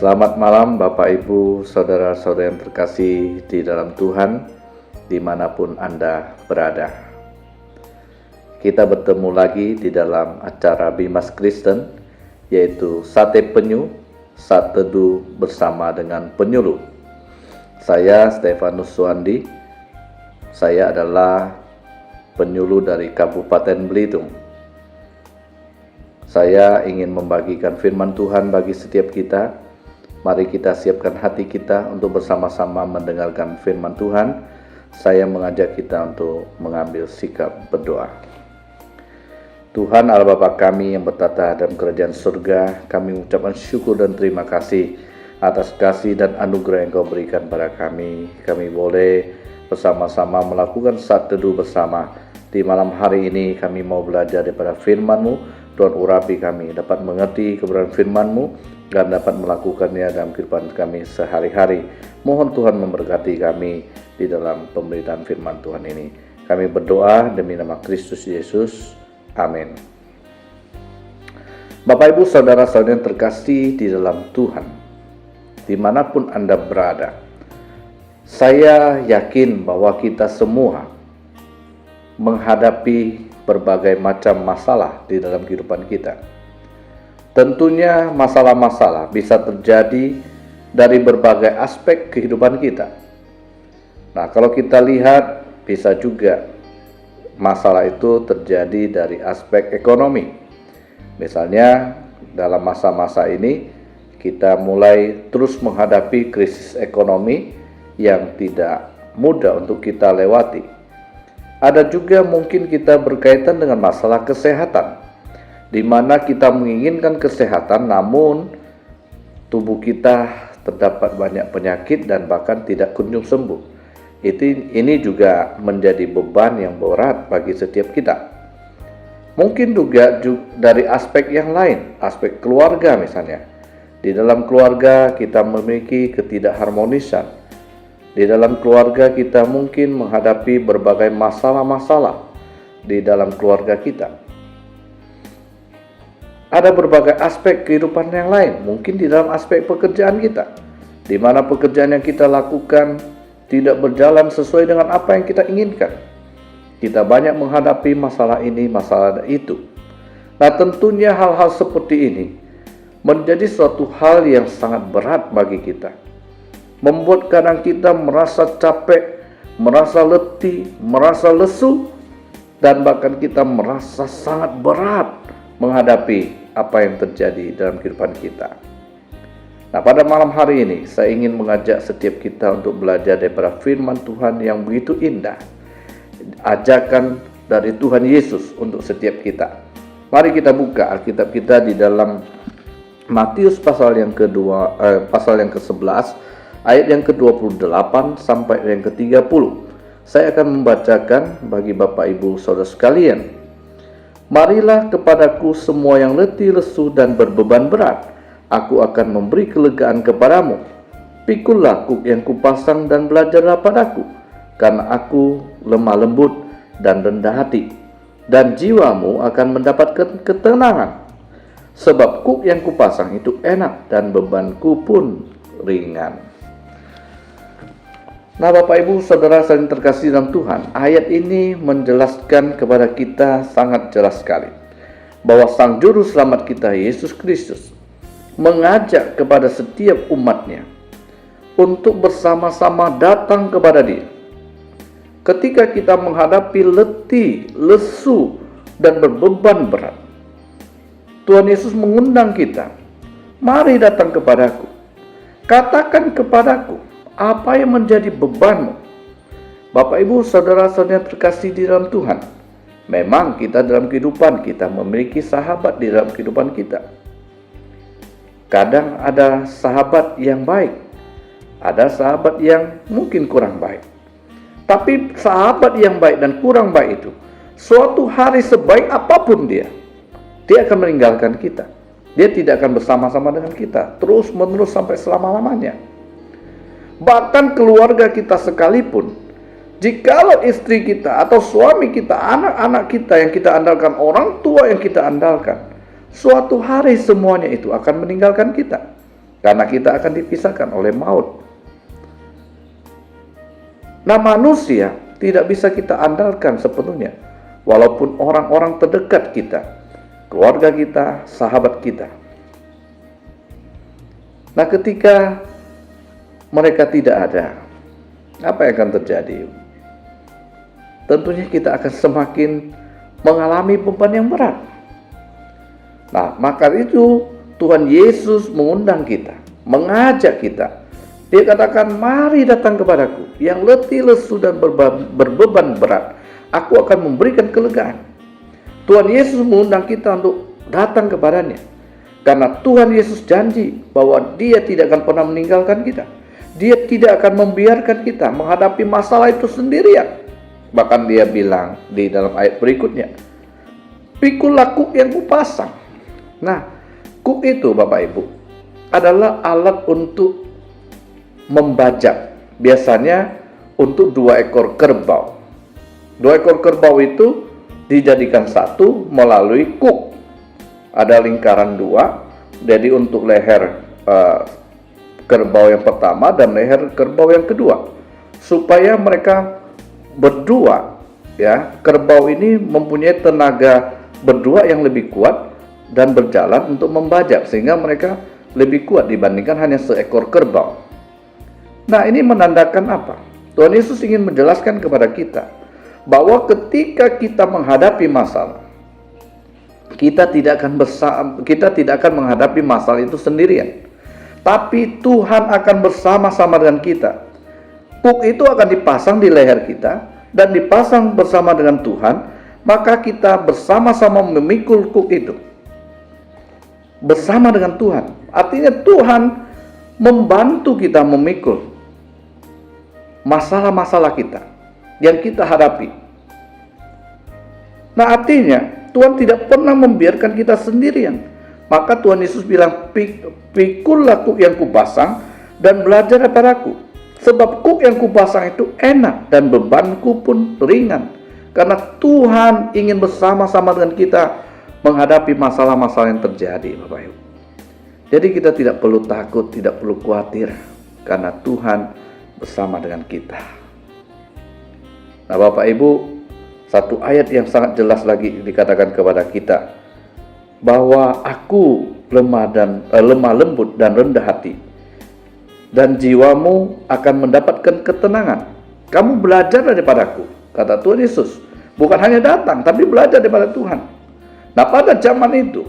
Selamat malam Bapak Ibu, Saudara-saudara yang terkasih di dalam Tuhan, dimanapun Anda berada. Kita bertemu lagi di dalam acara Bimas Kristen, yaitu Sate Penyu, Saat Teduh bersama dengan penyuluh. Saya Stefanus Suandi, saya adalah penyuluh dari Kabupaten Belitung. Saya ingin membagikan firman Tuhan bagi setiap kita. Mari kita siapkan hati kita untuk bersama-sama mendengarkan firman Tuhan. Saya mengajak kita untuk mengambil sikap berdoa. Tuhan Allah Bapa kami yang bertata dalam kerajaan surga, kami mengucapkan syukur dan terima kasih atas kasih dan anugerah yang Kau berikan pada kami. Kami boleh bersama-sama melakukan saat teduh bersama. Di malam hari ini kami mau belajar daripada firman-Mu. Tuhan urapi kami, dapat mengerti kebenaran firman-Mu dan dapat melakukannya dalam kehidupan kami sehari-hari. Mohon Tuhan memberkati kami di dalam pemberitaan firman Tuhan ini. Kami berdoa demi nama Kristus Yesus. Amin. Bapak Ibu Saudara-saudara yang terkasih di dalam Tuhan, dimanapun Anda berada, saya yakin bahwa kita semua menghadapi berbagai macam masalah di dalam kehidupan kita. Tentunya masalah-masalah bisa terjadi dari berbagai aspek kehidupan kita. Nah, kalau kita lihat, bisa juga masalah itu terjadi dari aspek ekonomi. Misalnya, dalam masa-masa ini, kita mulai terus menghadapi krisis ekonomi yang tidak mudah untuk kita lewati. Ada juga mungkin kita berkaitan dengan masalah kesehatan, di mana kita menginginkan kesehatan, namun tubuh kita terdapat banyak penyakit dan bahkan tidak kunjung sembuh. Ini juga menjadi beban yang berat bagi setiap kita. Mungkin juga dari aspek yang lain, aspek keluarga misalnya. Di dalam keluarga kita memiliki ketidakharmonisan. Di dalam keluarga kita mungkin menghadapi berbagai masalah-masalah di dalam keluarga kita. Ada berbagai aspek kehidupan yang lain, mungkin di dalam aspek pekerjaan kita, di mana pekerjaan yang kita lakukan tidak berjalan sesuai dengan apa yang kita inginkan. Kita banyak menghadapi masalah ini, masalah itu. Nah, tentunya hal-hal seperti ini menjadi suatu hal yang sangat berat bagi kita. Membuat kadang kita merasa capek, merasa letih, merasa lesu, dan bahkan kita merasa sangat berat menghadapi apa yang terjadi dalam kehidupan kita. Nah, pada malam hari ini saya ingin mengajak setiap kita untuk belajar daripada firman Tuhan yang begitu indah. Ajakan dari Tuhan Yesus untuk setiap kita. Mari kita buka Alkitab kita di dalam Matius pasal yang ke-11 ayat yang ke-28 sampai yang ke-30. Saya akan membacakan bagi Bapak Ibu Saudara sekalian. Marilah kepadaku semua yang letih, lesu dan berbeban berat, aku akan memberi kelegaan kepadamu. Pikullah kuk yang kupasang dan belajarlah padaku, karena aku lemah lembut dan rendah hati, dan jiwamu akan mendapatkan ketenangan. Sebab kuk yang kupasang itu enak dan bebanku pun ringan. Nah, Bapak Ibu Saudara yang terkasih dalam Tuhan, ayat ini menjelaskan kepada kita sangat jelas sekali bahwa Sang Juru Selamat kita Yesus Kristus mengajak kepada setiap umatnya untuk bersama-sama datang kepada Dia. Ketika kita menghadapi letih, lesu, dan berbeban berat, Tuhan Yesus mengundang kita, mari datang kepadaku, katakan kepadaku apa yang menjadi bebanmu. Bapak Ibu Saudara-saudara terkasih di dalam Tuhan, memang kita dalam kehidupan kita memiliki sahabat di dalam kehidupan kita. Kadang ada sahabat yang baik, ada sahabat yang mungkin kurang baik. Tapi sahabat yang baik dan kurang baik itu, suatu hari sebaik apapun dia akan meninggalkan kita. Dia tidak akan bersama-sama dengan kita terus menerus sampai selama-lamanya. Bahkan keluarga kita sekalipun, jikalau istri kita atau suami kita, anak-anak kita yang kita andalkan, orang tua yang kita andalkan, suatu hari semuanya itu akan meninggalkan kita. karena kita akan dipisahkan oleh maut. Nah, manusia tidak bisa kita andalkan sepenuhnya, walaupun orang-orang terdekat kita, keluarga kita, sahabat kita. Nah, ketika mereka tidak ada, apa yang akan terjadi? Tentunya kita akan semakin mengalami beban yang berat. Nah, maka itu Tuhan Yesus mengundang kita, mengajak kita. Dia katakan, mari datang kepadaku yang letih lesu dan berbeban berat. Aku akan memberikan kelegaan. Tuhan Yesus mengundang kita untuk datang kepadanya. Karena Tuhan Yesus janji bahwa Dia tidak akan pernah meninggalkan kita. Dia tidak akan membiarkan kita menghadapi masalah itu sendirian. Bahkan Dia bilang di dalam ayat berikutnya, pikulah kuk yang kupasang. Nah, kuk itu Bapak Ibu adalah alat untuk membajak, biasanya untuk 2 ekor kerbau. 2 ekor kerbau itu dijadikan satu melalui kuk. Ada lingkaran 2, jadi untuk leher kerbau yang pertama dan leher kerbau yang kedua, supaya mereka berdua, ya, kerbau ini mempunyai tenaga berdua yang lebih kuat dan berjalan untuk membajak, sehingga mereka lebih kuat dibandingkan hanya seekor kerbau. Nah, ini menandakan apa? Tuhan Yesus ingin menjelaskan kepada kita bahwa ketika kita menghadapi masalah, kita tidak akan menghadapi masalah itu sendirian, tapi Tuhan akan bersama-sama dengan kita. Kuk itu akan dipasang di leher kita dan dipasang bersama dengan Tuhan, maka kita bersama-sama memikul kuk itu bersama dengan Tuhan. Artinya Tuhan membantu kita memikul masalah-masalah kita yang kita hadapi. Nah, artinya Tuhan tidak pernah membiarkan kita sendirian. Maka Tuhan Yesus bilang, pikullah kuk yang kupasang dan belajar daripada-Ku. Sebab kuk yang kupasang itu enak dan bebanku pun ringan. Karena Tuhan ingin bersama-sama dengan kita menghadapi masalah-masalah yang terjadi, Bapak Ibu. Jadi kita tidak perlu takut, tidak perlu khawatir, karena Tuhan bersama dengan kita. Nah, Bapak Ibu, satu ayat yang sangat jelas lagi dikatakan kepada kita, bahwa aku lemah lembut dan rendah hati, dan jiwamu akan mendapatkan ketenangan. Kamu belajar daripada-Ku, kata Tuhan Yesus. Bukan hanya datang, tapi belajar daripada Tuhan. Nah, pada zaman itu,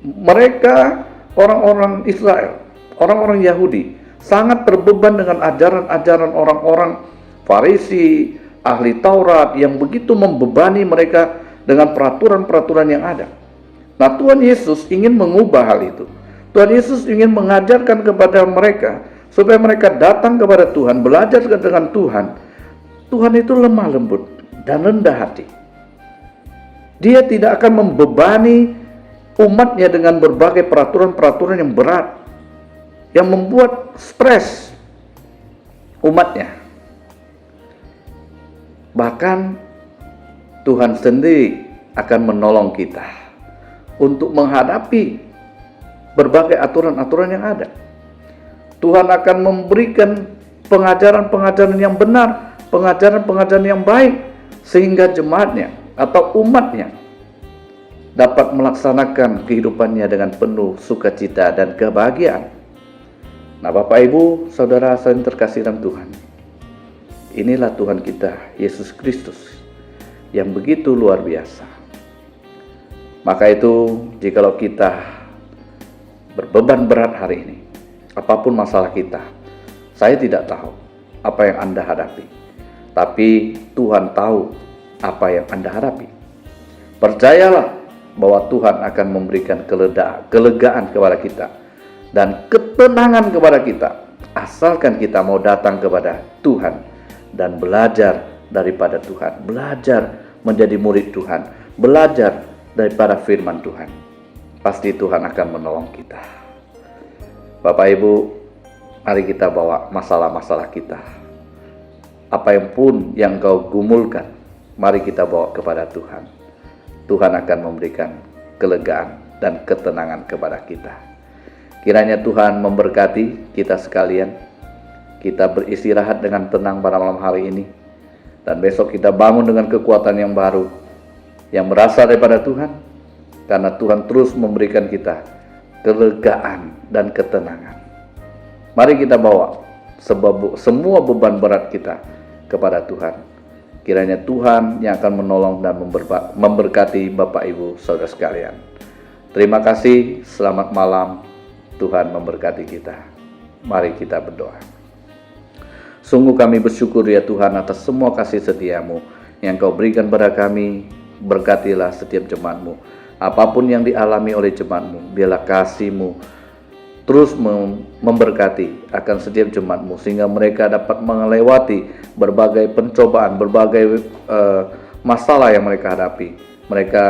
mereka orang-orang Israel, orang-orang Yahudi, sangat terbeban dengan ajaran-ajaran orang-orang Farisi, ahli Taurat, yang begitu membebani mereka dengan peraturan-peraturan yang ada. Nah, Tuhan Yesus ingin mengubah hal itu. Tuhan Yesus ingin mengajarkan kepada mereka, supaya mereka datang kepada Tuhan, belajar dengan Tuhan. Tuhan itu lemah lembut dan rendah hati. Dia tidak akan membebani umatnya dengan berbagai peraturan-peraturan yang berat, yang membuat stres umatnya. Bahkan Tuhan sendiri akan menolong kita untuk menghadapi berbagai aturan-aturan yang ada. Tuhan akan memberikan pengajaran-pengajaran yang benar, pengajaran-pengajaran yang baik, sehingga jemaatnya atau umatnya dapat melaksanakan kehidupannya dengan penuh sukacita dan kebahagiaan. Nah, Bapak Ibu, Saudara yang terkasih dalam Tuhan, inilah Tuhan kita, Yesus Kristus, yang begitu luar biasa. Maka itu, jikalau kita berbeban berat hari ini, apapun masalah kita, saya tidak tahu apa yang Anda hadapi, tapi Tuhan tahu apa yang Anda hadapi. Percayalah bahwa Tuhan akan memberikan kelegaan kepada kita dan ketenangan kepada kita, asalkan kita mau datang kepada Tuhan dan belajar daripada Tuhan, belajar menjadi murid Tuhan, belajar daripada firman Tuhan. Pasti Tuhan akan menolong kita. Bapak Ibu, mari kita bawa masalah-masalah kita, apa yang pun yang kau gumulkan, mari kita bawa kepada Tuhan. Tuhan akan memberikan kelegaan dan ketenangan kepada kita. Kiranya Tuhan memberkati kita sekalian. Kita beristirahat dengan tenang pada malam hari ini. Dan besok kita bangun dengan kekuatan yang baru, yang berasal daripada Tuhan. Karena Tuhan terus memberikan kita kelegaan dan ketenangan. Mari kita bawa semua beban berat kita kepada Tuhan. Kiranya Tuhan yang akan menolong dan memberkati Bapak Ibu Saudara sekalian. Terima kasih, selamat malam. Tuhan memberkati kita. Mari kita berdoa. Sungguh kami bersyukur ya Tuhan atas semua kasih setiamu yang Kau berikan pada kami. Berkatilah setiap jemaat-Mu. Apapun yang dialami oleh jemaat-Mu, biarlah kasih-Mu terus memberkati akan setiap jemaat-Mu, sehingga mereka dapat melewati berbagai pencobaan, berbagai masalah yang mereka hadapi. Mereka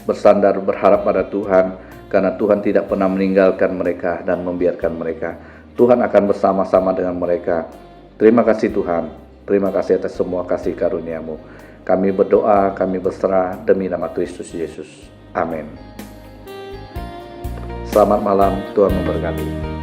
bersandar berharap pada Tuhan, karena Tuhan tidak pernah meninggalkan mereka dan membiarkan mereka. Tuhan akan bersama-sama dengan mereka. Terima kasih Tuhan, terima kasih atas semua kasih karunia-Mu. Kami berdoa, kami berserah demi nama Kristus Yesus. Amin. Selamat malam, Tuhan memberkati.